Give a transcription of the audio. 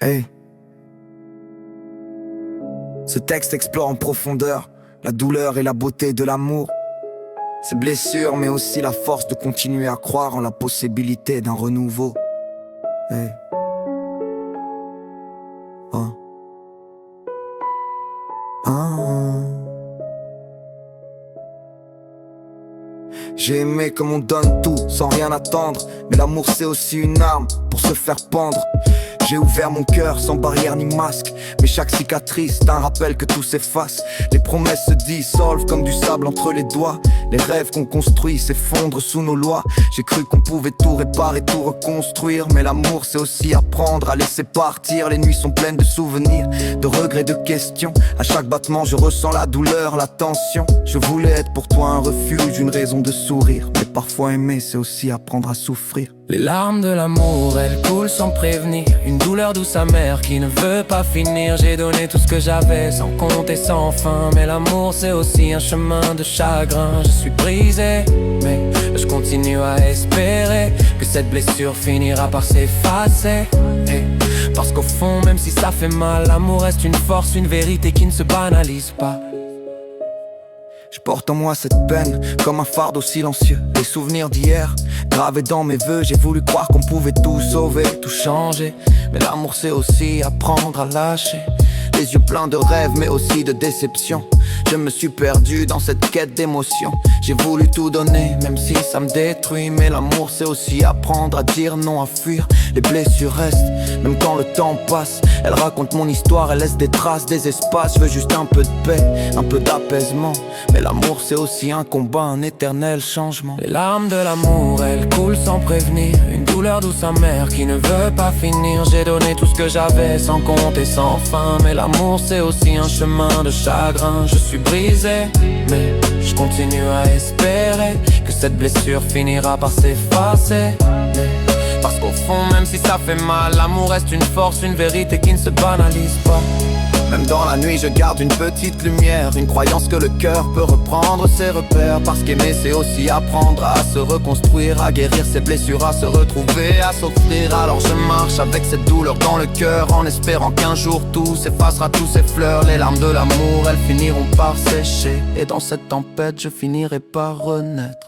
Hey. Ce texte explore en profondeur la douleur et la beauté de l'amour. Ses blessures, mais aussi la force de continuer à croire en la possibilité d'un renouveau. Hey. Oh. J'ai aimé comme on donne tout sans rien attendre, mais l'amour c'est aussi une arme pour se faire pendre. J'ai ouvert mon cœur sans barrière ni masque, mais chaque cicatrice est un rappel que tout s'efface. Les promesses se dissolvent comme du sable entre les doigts. Les rêves qu'on construit s'effondrent sous nos lois. J'ai cru qu'on pouvait tout réparer, tout reconstruire, mais l'amour c'est aussi apprendre à laisser partir. Les nuits sont pleines de souvenirs, de regrets, de questions. À chaque battement je ressens la douleur, la tension. Je voulais être pour toi un refuge, une raison de sourire, mais parfois aimer c'est aussi apprendre à souffrir. Les larmes de l'amour, elles coulent sans prévenir. Une douleur douce amère qui ne veut pas finir. J'ai donné tout ce que j'avais, sans compter, sans fin. Mais l'amour c'est aussi un chemin de chagrin. Je suis brisé, mais je continue à espérer que cette blessure finira par s'effacer. Parce qu'au fond, même si ça fait mal, l'amour reste une force, une vérité qui ne se banalise pas. Je porte en moi cette peine comme un fardeau silencieux. Les souvenirs d'hier gravés dans mes vœux. J'ai voulu croire qu'on pouvait tout sauver, tout changer, mais l'amour c'est aussi apprendre à lâcher. Les yeux pleins de rêves mais aussi de déception. Je me suis perdu dans cette quête d'émotion. J'ai voulu tout donner même si ça me détruit, mais l'amour c'est aussi apprendre à dire non, à fuir. Les blessures restent même quand le temps passe. Elles racontent mon histoire, elles laissent des traces, des espaces. Je veux juste un peu de paix, un peu d'apaisement, mais l'amour c'est aussi un combat, un éternel changement. Les larmes de l'amour, elles coulent sans prévenir. Une douleur douce amère qui ne veut pas finir. J'ai donné tout ce que j'avais, sans compter, sans fin. Mais l'amour c'est aussi un chemin de chagrin. Je suis brisé, mais je continue à espérer que cette blessure finira par s'effacer. Parce qu'au fond, même si ça fait mal, l'amour reste une force, une vérité qui ne se banalise pas. Même dans la nuit je garde une petite lumière, une croyance que le cœur peut reprendre ses repères. Parce qu'aimer c'est aussi apprendre à se reconstruire, à guérir ses blessures, à se retrouver, à s'offrir. Alors je marche avec cette douleur dans le cœur, en espérant qu'un jour tout s'effacera, tous ces fleurs. Les larmes de l'amour, elles finiront par sécher, et dans cette tempête je finirai par renaître.